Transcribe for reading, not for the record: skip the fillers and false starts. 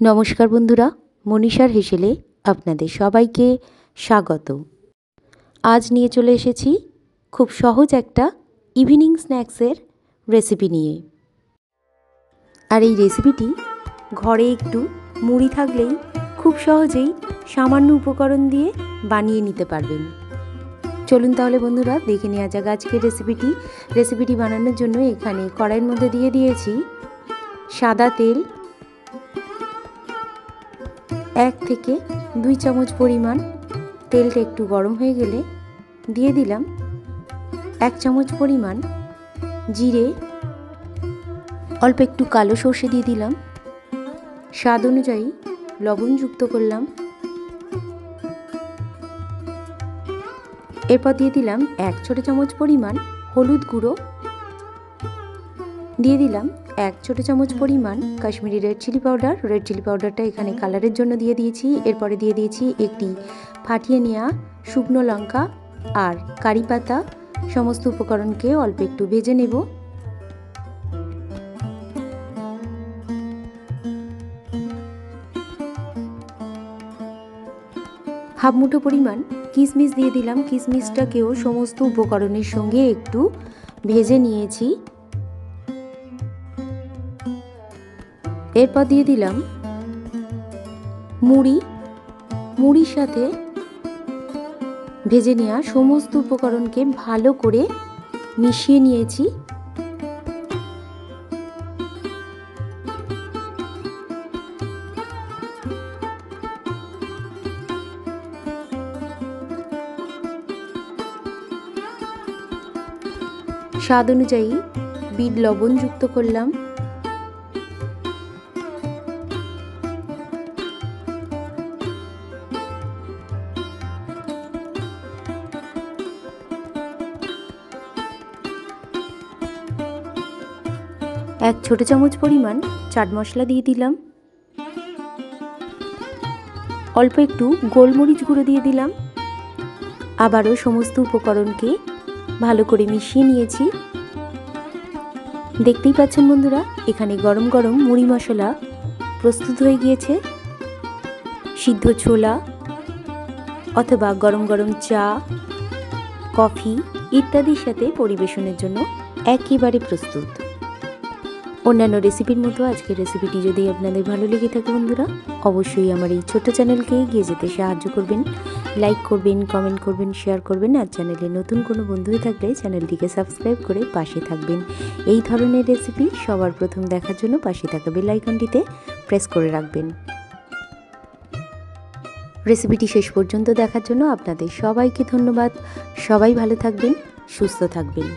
নমস্কার বন্ধুরা, মনীষার হেসেলে আপনাদের সবাইকে স্বাগত। আজ নিয়ে চলে এসেছি খুব সহজ একটা ইভিনিং স্ন্যাক্সের রেসিপি নিয়ে। আর এই রেসিপিটি ঘরে একটু মুড়ি থাকলেই খুব সহজেই সামান্য উপকরণ দিয়ে বানিয়ে নিতে পারবেন। চলুন তাহলে বন্ধুরা দেখে নেওয়া যাক আজকের রেসিপিটি বানানোর জন্য এখানে কড়াইয়ের মধ্যে দিয়ে দিয়েছি সাদা তেল, 1 থেকে 2 চামচ পরিমাণ। তেলটা একটু গরম হয়ে গেলে দিয়ে দিলাম 1 চামচ পরিমাণ জিরে, অল্প একটু কালো সর্ষে দিয়ে দিলাম, স্বাদ অনুযায়ী লবণ যুক্ত করলাম। এরপর দিয়ে দিলাম 1 ছোট চামচ পরিমাণ হলুদ গুঁড়ো, দিয়ে দিলাম 1 ছোট চামচ পরিমাণ কাশ্মীরি রেড চিলি পাউডারটা এখানে কালারের জন্য দিয়ে দিয়েছি। এরপরে দিয়ে দিয়েছি একটি ফাটিয়ে নেওয়া শুকনো লঙ্কা আর কারি পাতা। সমস্ত উপকরণকে অল্প একটু ভেজে নেব। হাফ মুঠো পরিমাণ কিশমিশ দিয়ে দিলাম। কিশমিশটাকেও সমস্ত উপকরণের সঙ্গে একটু ভেজে নিয়েছি। এরপর দিয়ে দিলাম মুড়ির সাথে ভেজে নেওয়া সমস্ত উপকরণকে ভালো করে মিশিয়ে নিয়েছি। স্বাদ অনুযায়ী বিট লবণ যুক্ত করলাম। এক ছোট চামচ পরিমাণ চাট মশলা দিয়ে দিলাম। অল্প একটু গোলমরিচ গুঁড়ো দিয়ে দিলাম। আবারও সমস্ত উপকরণকে ভালো করে মিশিয়ে নিয়েছি। দেখতেই পাচ্ছেন বন্ধুরা, এখানে গরম গরম মুড়ি মশলা প্রস্তুত হয়ে গিয়েছে। সিদ্ধ ছোলা অথবা গরম গরম চা, কফি ইত্যাদির সাথে পরিবেশনের জন্য একেবারে প্রস্তুত। অন্যান্য রেসিপির মতো আজকের রেসিপিটি যদি আপনাদের ভালো লেগে থাকে বন্ধুরা, অবশ্যই আমার এই ছোট্ট চ্যানেলকে এগিয়ে যেতে সাহায্য করবেন। লাইক করবেন, কমেন্ট করবেন, শেয়ার করবেন। আর চ্যানেলে নতুন কোনো বন্ধু থাকলে চ্যানেলটিকে সাবস্ক্রাইব করে পাশে থাকবেন। এই ধরনের রেসিপি সবার প্রথম দেখার জন্য পাশে থাকা বেল আইকনটিতে প্রেস করে রাখবেন। রেসিপিটি শেষ পর্যন্ত দেখার জন্য আপনাদের সবাইকে ধন্যবাদ। সবাই ভালো থাকবেন, সুস্থ থাকবেন।